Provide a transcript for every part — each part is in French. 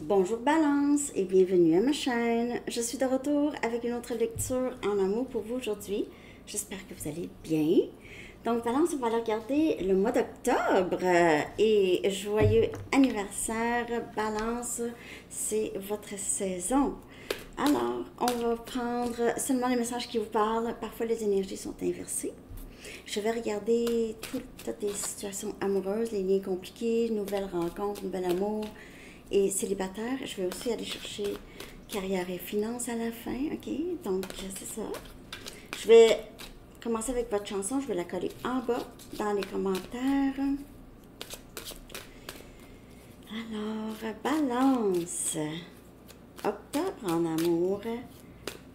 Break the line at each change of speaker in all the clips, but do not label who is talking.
Bonjour Balance et bienvenue à ma chaîne. Je suis de retour avec une autre lecture en amour pour vous aujourd'hui. J'espère que vous allez bien. Donc Balance, on va aller regarder le mois d'octobre et joyeux anniversaire Balance, c'est votre saison. Alors, on va prendre seulement les messages qui vous parlent. Parfois les énergies sont inversées. Je vais regarder toutes les situations amoureuses, les liens compliqués, nouvelles rencontres, nouvel amour et célibataire. Je vais aussi aller chercher carrière et finances à la fin, ok? Donc, c'est ça. Je vais commencer avec votre chanson. Je vais la coller en bas dans les commentaires. Alors, Balance. Octobre en amour.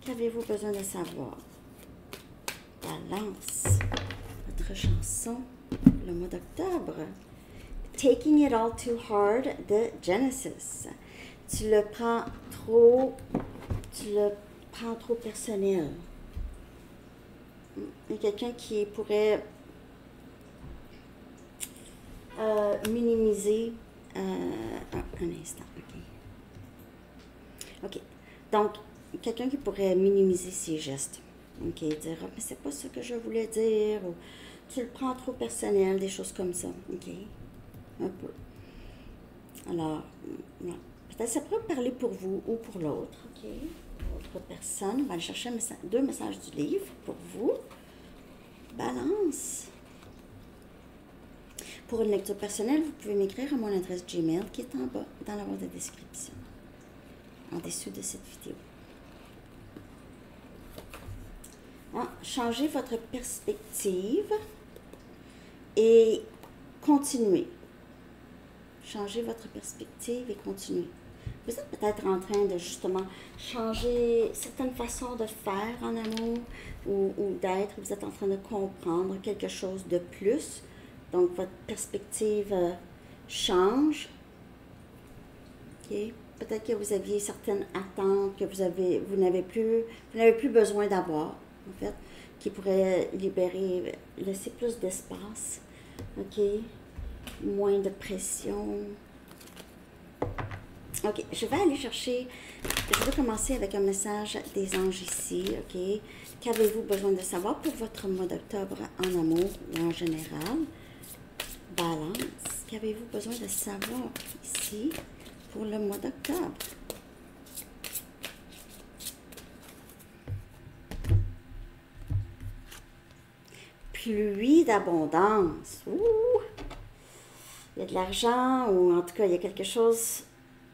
Qu'avez-vous besoin de savoir? Balance. Votre chanson, le mois d'octobre. Taking It All Too Hard de Genesis. Tu le prends trop personnel. Il y a quelqu'un qui pourrait minimiser un instant. OK. Donc, quelqu'un qui pourrait minimiser ses gestes. OK, dire ah, mais c'est pas ce que je voulais dire, ou tu le prends trop personnel, des choses comme ça. OK. Un peu. Alors, peut-être ça pourrait parler pour vous ou pour l'autre, OK? Autre personne. On va aller chercher deux messages du livre pour vous. Balance. Pour une lecture personnelle, vous pouvez m'écrire à mon adresse Gmail qui est en bas, dans la barre de description, en dessous de cette vidéo. Changez votre perspective et continuez. Changez votre perspective et continuez. Vous êtes peut-être en train de justement changer certaines façons de faire en amour ou d'être. Vous êtes en train de comprendre quelque chose de plus. Donc, votre perspective change. Okay. Peut-être que vous aviez certaines attentes que vous n'avez plus besoin d'avoir, en fait, qui pourraient libérer, laisser plus d'espace. OK? Moins de pression. OK, je vais aller chercher, je vais commencer avec un message des anges ici, OK? Qu'avez-vous besoin de savoir pour votre mois d'octobre en amour ou en général? Balance, qu'avez-vous besoin de savoir ici pour le mois d'octobre? Pluie d'abondance. Ouh! Il y a de l'argent ou en tout cas, il y a quelque chose.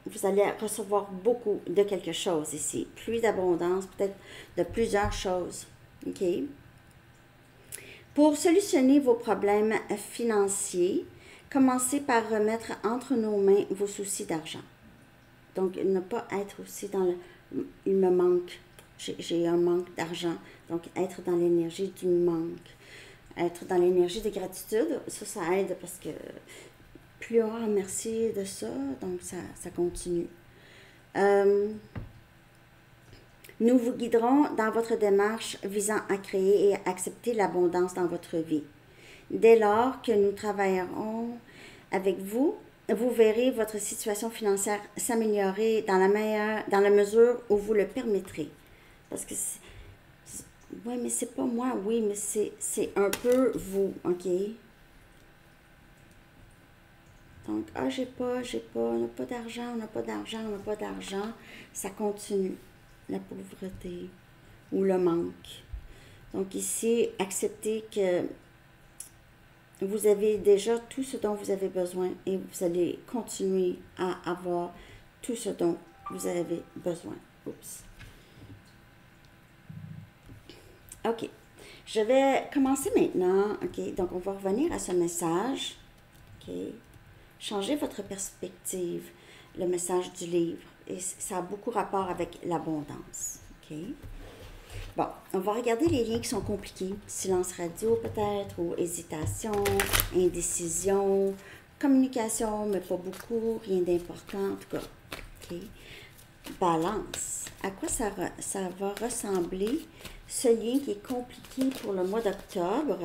Vous allez recevoir beaucoup de quelque chose ici. Pluie d'abondance, peut-être de plusieurs choses. OK? Pour solutionner vos problèmes financiers, commencez par remettre entre nos mains vos soucis d'argent. Donc, ne pas être aussi dans le « il me manque ». J'ai un manque d'argent. Donc, être dans l'énergie du manque. Être dans l'énergie de gratitude, ça aide parce que plus on remercie de ça, donc ça continue. Nous vous guiderons dans votre démarche visant à créer et à accepter l'abondance dans votre vie. Dès lors que nous travaillerons avec vous, vous verrez votre situation financière s'améliorer dans la mesure où vous le permettrez. Parce que oui, mais c'est pas moi, oui, mais c'est un peu vous, OK? Donc, on n'a pas d'argent, on n'a pas d'argent, on n'a pas d'argent. Ça continue, la pauvreté ou le manque. Donc ici, acceptez que vous avez déjà tout ce dont vous avez besoin et vous allez continuer à avoir tout ce dont vous avez besoin. Oups. OK. Je vais commencer maintenant. OK. Donc, on va revenir à ce message. OK. Changez votre perspective, le message du livre. Et ça a beaucoup rapport avec l'abondance. OK? Bon, on va regarder les liens qui sont compliqués. Silence radio peut-être, ou hésitation, indécision, communication, mais pas beaucoup, rien d'important, en tout cas. OK? Balance. À quoi ça va ressembler, ce lien qui est compliqué pour le mois d'octobre?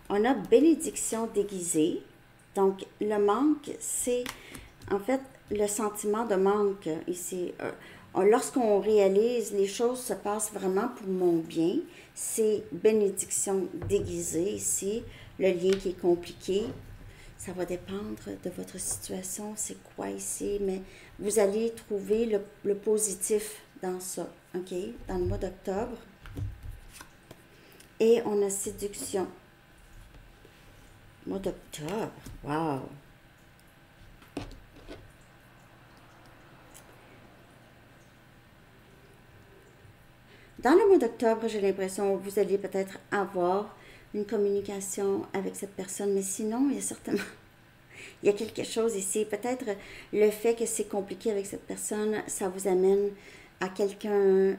On a bénédiction déguisée. Donc, le manque, c'est, en fait, le sentiment de manque ici. Lorsqu'on réalise les choses se passent vraiment pour mon bien, c'est bénédiction déguisée ici, le lien qui est compliqué. Ça va dépendre de votre situation, c'est quoi ici, mais vous allez trouver le positif dans ça, ok? Dans le mois d'octobre. Et on a séduction. Mois d'octobre, wow! Dans le mois d'octobre, j'ai l'impression que vous allez peut-être avoir une communication avec cette personne, mais sinon, il y a certainement, il y a quelque chose ici. Peut-être le fait que c'est compliqué avec cette personne, ça vous amène à quelqu'un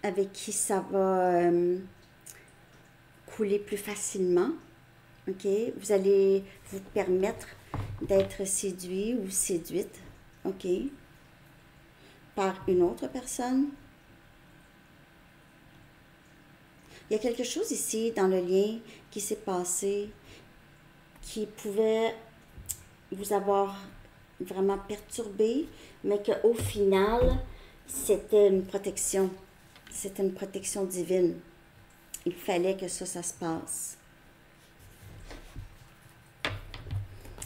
avec qui ça va couler plus facilement. OK? Vous allez vous permettre d'être séduit ou séduite, OK? Par une autre personne. Il y a quelque chose ici dans le lien qui s'est passé qui pouvait vous avoir vraiment perturbé, mais qu'au final, c'était une protection. C'était une protection divine. Il fallait que ça se passe.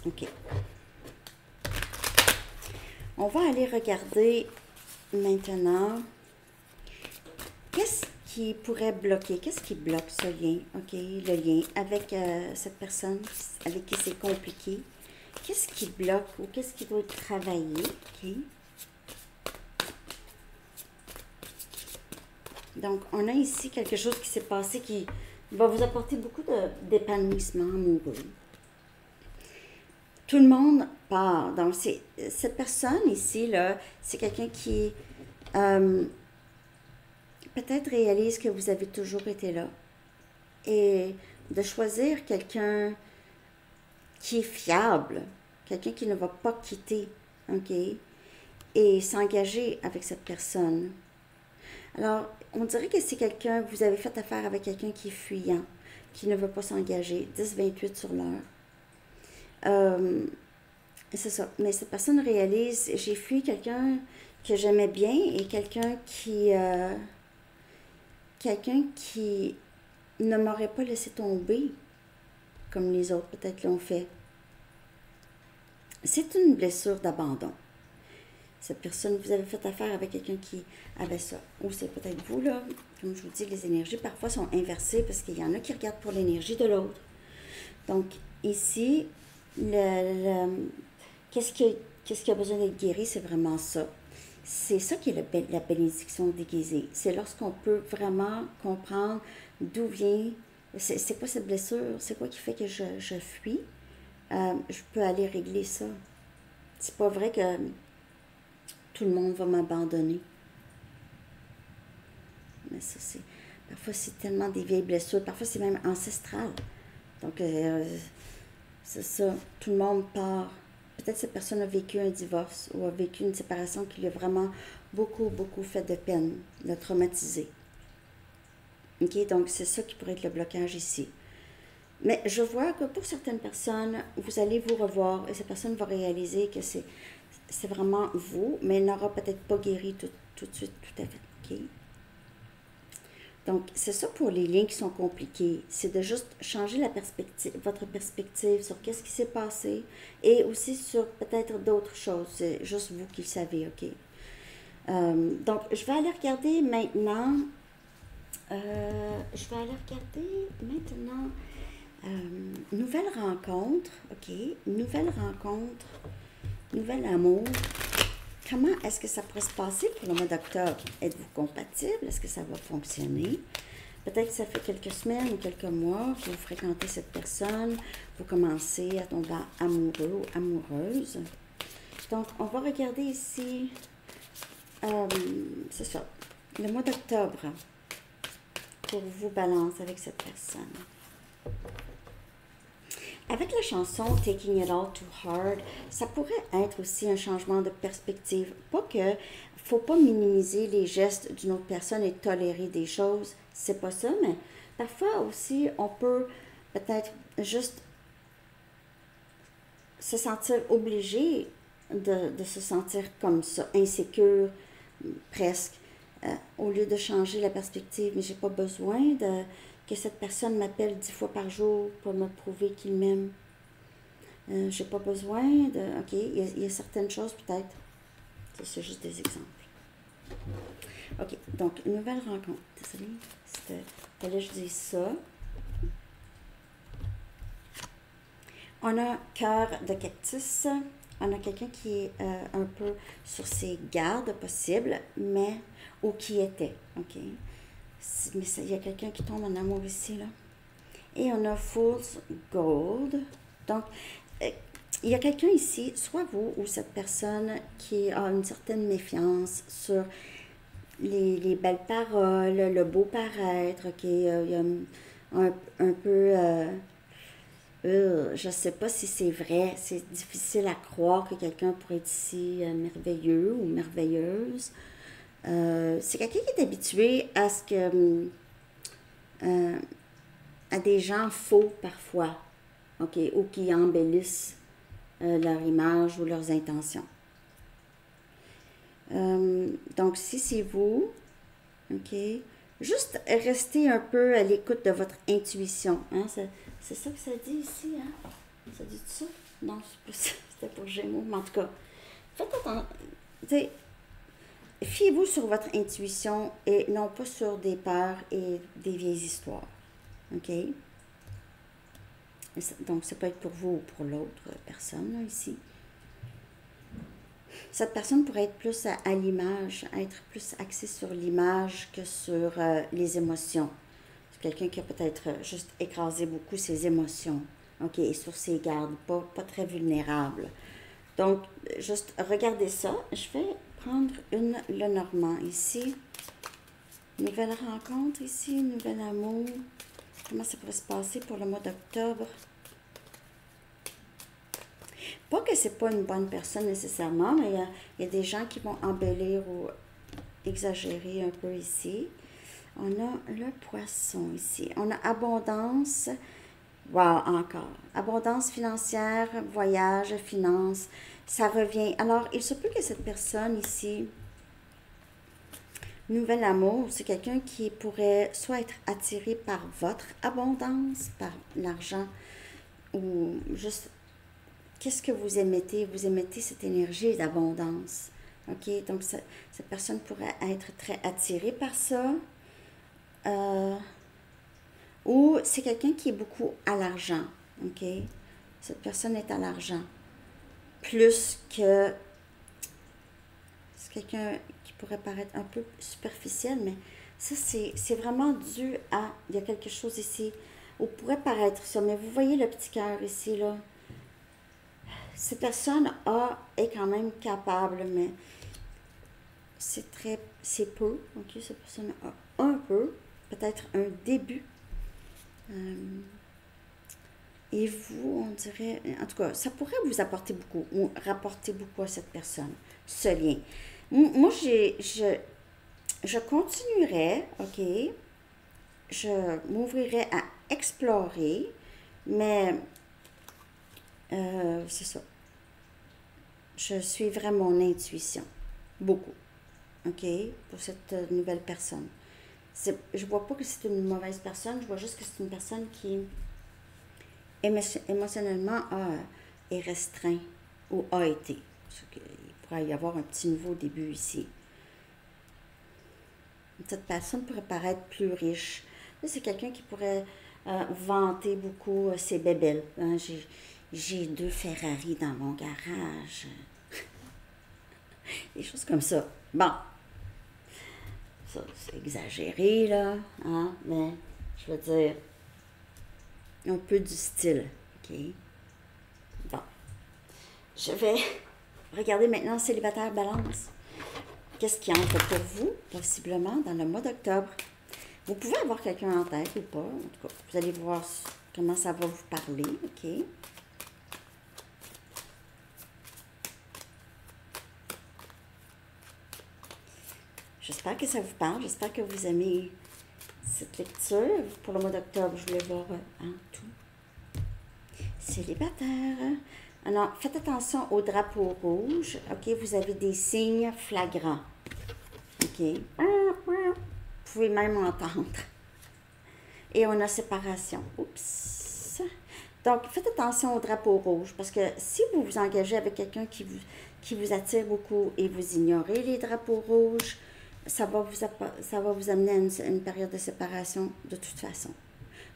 OK. On va aller regarder maintenant qu'est-ce qui pourrait bloquer, qu'est-ce qui bloque ce lien, OK, le lien avec cette personne avec qui c'est compliqué. Qu'est-ce qui bloque ou qu'est-ce qui doit être travaillé, OK? Donc, on a ici quelque chose qui s'est passé qui va vous apporter beaucoup d'épanouissement amoureux. Tout le monde part. Donc, cette personne ici, là, c'est quelqu'un qui peut-être réalise que vous avez toujours été là. Et de choisir quelqu'un qui est fiable, quelqu'un qui ne va pas quitter, OK? Et s'engager avec cette personne. Alors, on dirait que c'est quelqu'un, vous avez fait affaire avec quelqu'un qui est fuyant, qui ne veut pas s'engager. 10-28 sur l'heure. C'est ça. Mais cette personne réalise, j'ai fui quelqu'un que j'aimais bien et quelqu'un qui ne m'aurait pas laissé tomber comme les autres peut-être l'ont fait. C'est une blessure d'abandon. Cette personne, vous avez fait affaire avec quelqu'un qui avait ça. Ou c'est peut-être vous, là. Comme je vous dis, les énergies parfois sont inversées parce qu'il y en a qui regardent pour l'énergie de l'autre. Donc, ici, qu'est-ce qui a besoin d'être guéri? C'est vraiment ça. C'est ça qui est la bénédiction déguisée. C'est lorsqu'on peut vraiment comprendre d'où vient, c'est quoi cette blessure, c'est quoi qui fait que je fuis. Je peux aller régler ça. C'est pas vrai que tout le monde va m'abandonner. Mais ça, parfois, c'est tellement des vieilles blessures. Parfois, c'est même ancestral. Donc, c'est ça. Tout le monde part. Peut-être cette personne a vécu un divorce ou a vécu une séparation qui lui a vraiment beaucoup, beaucoup fait de peine, l'a traumatisé. OK? Donc, c'est ça qui pourrait être le blocage ici. Mais je vois que pour certaines personnes, vous allez vous revoir et cette personne va réaliser que c'est vraiment vous, mais elle n'aura peut-être pas guéri tout de suite, tout à fait. OK? Donc, c'est ça pour les liens qui sont compliqués. C'est de juste changer votre perspective sur qu'est-ce qui s'est passé et aussi sur peut-être d'autres choses. C'est juste vous qui le savez, OK? Donc, je vais aller regarder maintenant. Nouvelle rencontre, OK? Nouvelle rencontre, nouvel amour. Comment est-ce que ça pourrait se passer pour le mois d'octobre? Êtes-vous compatible? Est-ce que ça va fonctionner? Peut-être que ça fait quelques semaines ou quelques mois que vous fréquentez cette personne, vous commencez à tomber amoureux ou amoureuse. Donc, on va regarder ici, c'est ça, le mois d'octobre pour vous, Balance, avec cette personne. Avec la chanson Taking It All Too Hard, ça pourrait être aussi un changement de perspective. Pas que, faut pas minimiser les gestes d'une autre personne et tolérer des choses, c'est pas ça, mais parfois aussi, on peut peut-être juste se sentir obligé de se sentir comme ça, insécure, presque. Au lieu de changer la perspective, mais j'ai pas besoin que cette personne m'appelle 10 fois par jour pour me prouver qu'il m'aime. J'ai pas besoin de... OK, il y a certaines choses peut-être. C'est juste des exemples. OK, donc, une nouvelle rencontre. Désolée, fallait que je dise ça. On a cœur de cactus. On a quelqu'un qui est un peu sur ses gardes possibles, ou qui était, OK? Mais il y a quelqu'un qui tombe en amour ici, là. Et on a Fool's Gold. Donc, il y a quelqu'un ici, soit vous ou cette personne qui a une certaine méfiance sur les belles paroles, le beau paraître, OK? Il y a un peu... je ne sais pas si c'est vrai, c'est difficile à croire que quelqu'un pourrait être si merveilleux ou merveilleuse. C'est quelqu'un qui est habitué à ce que à des gens faux parfois, OK, ou qui embellissent leur image ou leurs intentions. Donc, si c'est vous, OK, juste restez un peu à l'écoute de votre intuition. Hein? C'est ça que ça dit ici, hein? Ça dit ça? Non, c'était pour Gémeaux, mais en tout cas, faites attention. Fiez-vous sur votre intuition et non pas sur des peurs et des vieilles histoires. OK? Donc, ça peut être pour vous ou pour l'autre personne, là, ici. Cette personne pourrait être plus à l'image, être plus axée sur l'image que sur les émotions. C'est quelqu'un qui a peut-être juste écrasé beaucoup ses émotions, OK, et sur ses gardes, pas très vulnérable. Donc, juste regardez ça. Je vais prendre une Lenormand ici. Nouvelle rencontre ici, nouvel amour. Comment ça pourrait se passer pour le mois d'octobre? Pas que c'est pas une bonne personne nécessairement, mais il y a des gens qui vont embellir ou exagérer un peu ici. On a le poisson ici. On a abondance. Wow, encore. Abondance financière, voyage, finance. Ça revient. Alors, il se peut que cette personne ici, nouvel amour, c'est quelqu'un qui pourrait soit être attiré par votre abondance, par l'argent, ou juste... Qu'est-ce que vous émettez? Vous émettez cette énergie d'abondance. OK? Donc, cette personne pourrait être très attirée par ça. Ou c'est quelqu'un qui est beaucoup à l'argent. OK? Cette personne est à l'argent. Plus que... C'est quelqu'un qui pourrait paraître un peu superficiel, mais ça, c'est vraiment dû à... Il y a quelque chose ici où pourrait paraître ça. Mais vous voyez le petit cœur ici, là? Cette personne est quand même capable, mais c'est peu, ok? Cette personne a un peu, peut-être un début. Et vous, on dirait, en tout cas, ça pourrait vous apporter beaucoup, ou rapporter beaucoup à cette personne, ce lien. Moi, je continuerai, ok? Je m'ouvrirai à explorer, mais c'est ça. Je suivrai mon intuition. Beaucoup. OK? Pour cette nouvelle personne. Je vois pas que c'est une mauvaise personne. Je vois juste que c'est une personne qui, émotionnellement, est restreint ou a été. Il pourrait y avoir un petit nouveau début ici. Cette personne pourrait paraître plus riche. Là, c'est quelqu'un qui pourrait vanter beaucoup ses bébelles. Hein? J'ai 2 Ferrari dans mon garage. Des choses comme ça. Bon. Ça, c'est exagéré, là. Hein? Mais, je veux dire, un peu du style. OK? Bon. Je vais regarder maintenant Célibataire Balance. Qu'est-ce qui entre pour vous, possiblement, dans le mois d'octobre? Vous pouvez avoir quelqu'un en tête ou pas. En tout cas, vous allez voir comment ça va vous parler. OK? J'espère que ça vous parle. J'espère que vous aimez cette lecture. Pour le mois d'octobre, je voulais voir en tout. Célibataire. Alors, faites attention au drapeau rouge. OK, vous avez des signes flagrants. OK. Vous pouvez même entendre. Et on a séparation. Oups. Donc, faites attention au drapeau rouge parce que si vous vous engagez avec quelqu'un qui vous attire beaucoup et vous ignorez les drapeaux rouges, ça va vous amener à une période de séparation de toute façon.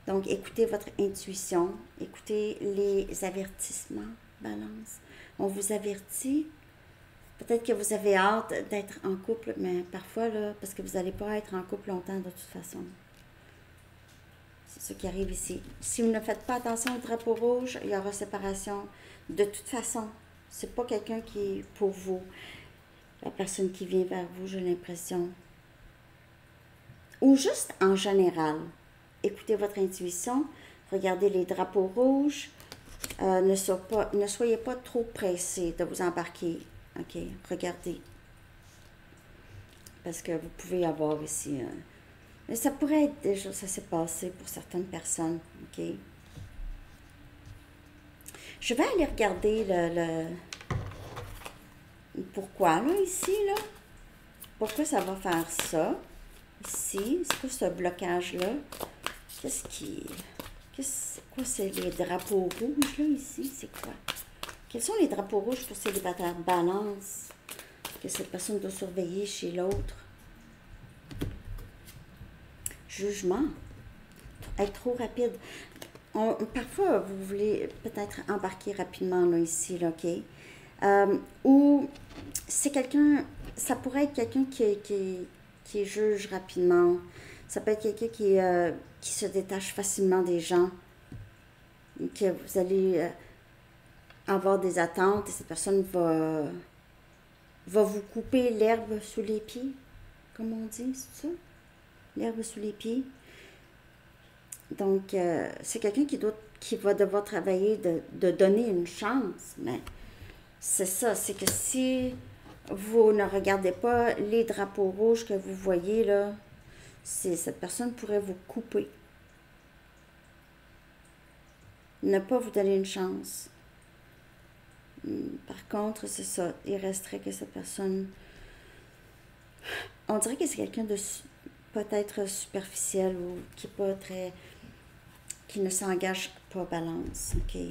Donc, écoutez votre intuition, écoutez les avertissements, balance. On vous avertit. Peut-être que vous avez hâte d'être en couple, mais parfois, là, parce que vous n'allez pas être en couple longtemps de toute façon. C'est ce qui arrive ici. Si vous ne faites pas attention au drapeau rouge, il y aura séparation. De toute façon, c'est pas quelqu'un qui est pour vous. La personne qui vient vers vous, j'ai l'impression. Ou juste en général. Écoutez votre intuition, regardez les drapeaux rouges. Ne soyez pas trop pressé de vous embarquer. OK, regardez. Parce que vous pouvez avoir ici... mais ça pourrait être déjà, ça s'est passé pour certaines personnes, OK? Je vais aller regarder pourquoi, là, ici, là. Pourquoi ça va faire ça, ici? C'est quoi ce blocage-là? Quoi, c'est les drapeaux rouges, là, ici? C'est quoi? Quels sont les drapeaux rouges pour célibataires? Balance. Que cette personne doit surveiller chez l'autre. Jugement, être trop rapide. Parfois, vous voulez peut-être embarquer rapidement là, ici, là, OK? Ou c'est quelqu'un, ça pourrait être quelqu'un qui juge rapidement. Ça peut être quelqu'un qui se détache facilement des gens. Que vous allez avoir des attentes et cette personne va vous couper l'herbe sous les pieds, comme on dit, c'est ça? L'herbe sous les pieds. Donc, c'est quelqu'un qui va devoir travailler de donner une chance. Mais c'est ça, c'est que si vous ne regardez pas les drapeaux rouges que vous voyez, là, cette personne pourrait vous couper. Ne pas vous donner une chance. Par contre, c'est ça, il resterait que cette personne... On dirait que c'est quelqu'un de... peut-être superficiel ou qui est pas très... qui ne s'engage pas balance, OK?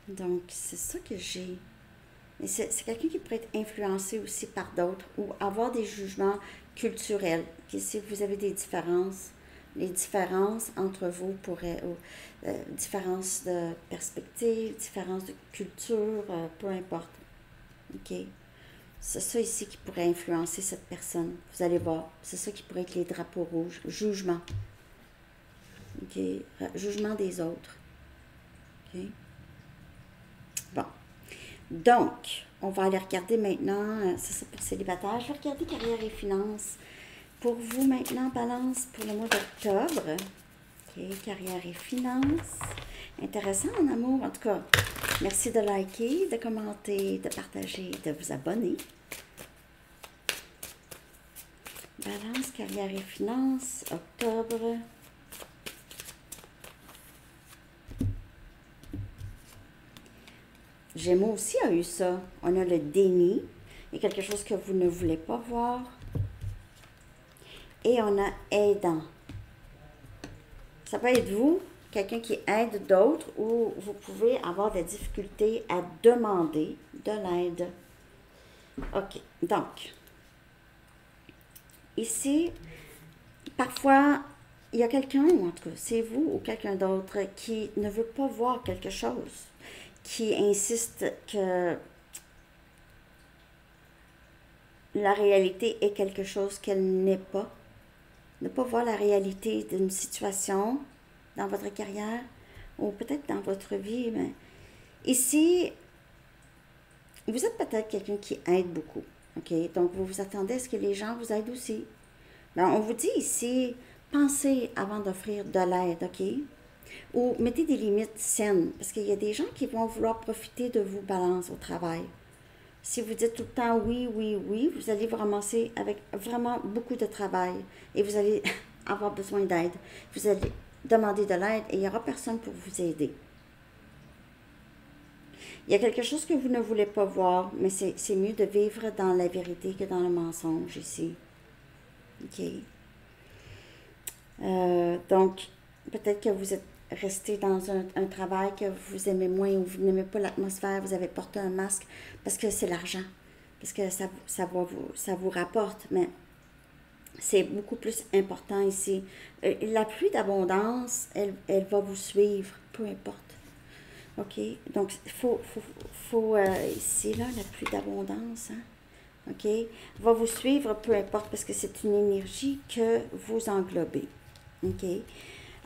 Donc, c'est ça que j'ai. Mais c'est quelqu'un qui pourrait être influencé aussi par d'autres ou avoir des jugements culturels. Puis si vous avez des différences, les différences entre vous pourraient... différences de perspective, différences de culture, peu importe. OK? C'est ça ici qui pourrait influencer cette personne. Vous allez voir. C'est ça qui pourrait être les drapeaux rouges. Jugement. OK? Jugement des autres. OK? Bon. Donc, on va aller regarder maintenant. Ça, c'est pour célibataire. Je vais regarder carrière et finances. Pour vous maintenant, balance pour le mois d'octobre. OK? Carrière et finances. Intéressant en amour. En tout cas, merci de liker, de commenter, de partager, de vous abonner. Balance, carrière et finances, octobre. Gémeaux aussi a eu ça. On a le déni. Il y a quelque chose que vous ne voulez pas voir. Et on a aidant. Ça peut être vous, quelqu'un qui aide d'autres, ou vous pouvez avoir des difficultés à demander de l'aide. OK. Donc, ici, parfois, il y a quelqu'un, ou en tout cas, c'est vous ou quelqu'un d'autre qui ne veut pas voir quelque chose, qui insiste que la réalité est quelque chose qu'elle n'est pas. Ne pas voir la réalité d'une situation dans votre carrière ou peut-être dans votre vie. Mais ici, vous êtes peut-être quelqu'un qui aide beaucoup. OK? Donc, vous vous attendez à ce que les gens vous aident aussi. Ben, on vous dit ici, pensez avant d'offrir de l'aide, OK? Ou mettez des limites saines, parce qu'il y a des gens qui vont vouloir profiter de vous, balance, au travail. Si vous dites tout le temps oui, oui, oui, vous allez vous ramasser avec vraiment beaucoup de travail. Et vous allez avoir besoin d'aide. Vous allez demander de l'aide et il n'y aura personne pour vous aider. Il y a quelque chose que vous ne voulez pas voir, mais c'est mieux de vivre dans la vérité que dans le mensonge ici. OK? Donc, peut-être que vous êtes resté dans un travail que vous aimez moins ou vous n'aimez pas l'atmosphère, vous avez porté un masque parce que c'est l'argent, parce que ça vous rapporte, mais c'est beaucoup plus important ici. La pluie d'abondance, elle va vous suivre, peu importe. OK? Donc, il faut ici, là, la pluie d'abondance, hein? OK? Va vous suivre, peu importe, parce que c'est une énergie que vous englobez. OK?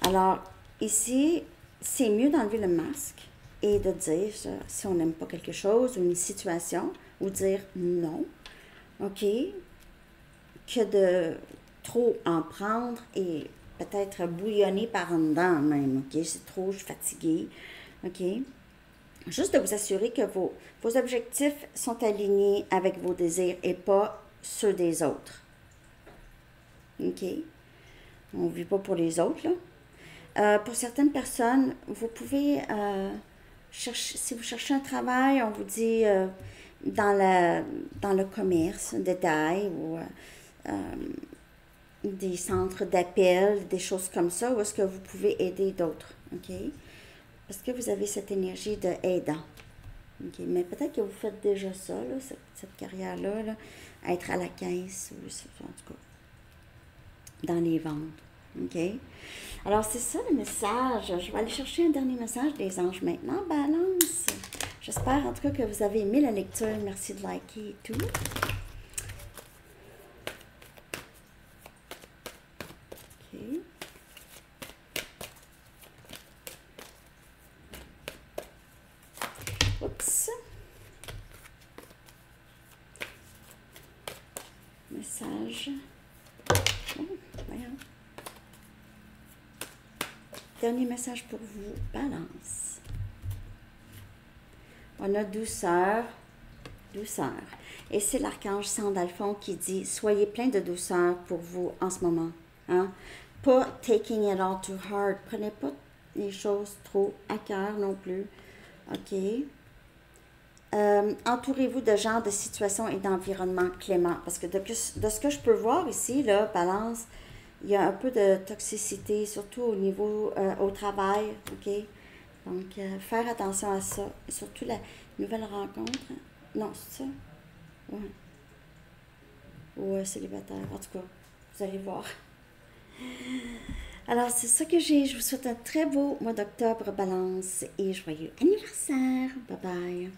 Alors, ici, c'est mieux d'enlever le masque et de dire, si on n'aime pas quelque chose ou une situation, ou dire non, OK? Que de trop en prendre et peut-être bouillonner par en dedans même, OK? C'est trop, je suis fatiguée, OK? Juste de vous assurer que vos objectifs sont alignés avec vos désirs et pas ceux des autres. OK? On ne vit pas pour les autres, là. Pour certaines personnes, vous pouvez chercher, si vous cherchez un travail, on vous dit dans le commerce, détail ou des centres d'appel, des choses comme ça, où est-ce que vous pouvez aider d'autres, OK? Parce que vous avez cette énergie de aidant. OK? Mais peut-être que vous faites déjà ça, là, cette carrière-là, là, être à la caisse, ou en tout cas, dans les ventes. OK? Alors, c'est ça le message. Je vais aller chercher un dernier message des anges maintenant. Balance. J'espère en tout cas que vous avez aimé la lecture. Merci de liker et tout. OK. Oups. Message. Oh, voyons. Dernier message pour vous, balance. On a douceur, douceur. Et c'est l'archange Sandalphon qui dit, soyez plein de douceur pour vous en ce moment. Hein? Pas taking it all too hard. Prenez pas les choses trop à cœur non plus. OK? Entourez-vous de gens, de situations et d'environnements cléments. Parce que de ce que je peux voir ici, là, balance, il y a un peu de toxicité, surtout au niveau, au travail, OK? Donc, faire attention à ça. Et surtout la nouvelle rencontre. Non, c'est ça? Oui. Ou célibataire, en tout cas, vous allez voir. Alors, c'est ça que j'ai. Je vous souhaite un très beau mois d'octobre, balance, et joyeux anniversaire. Bye bye.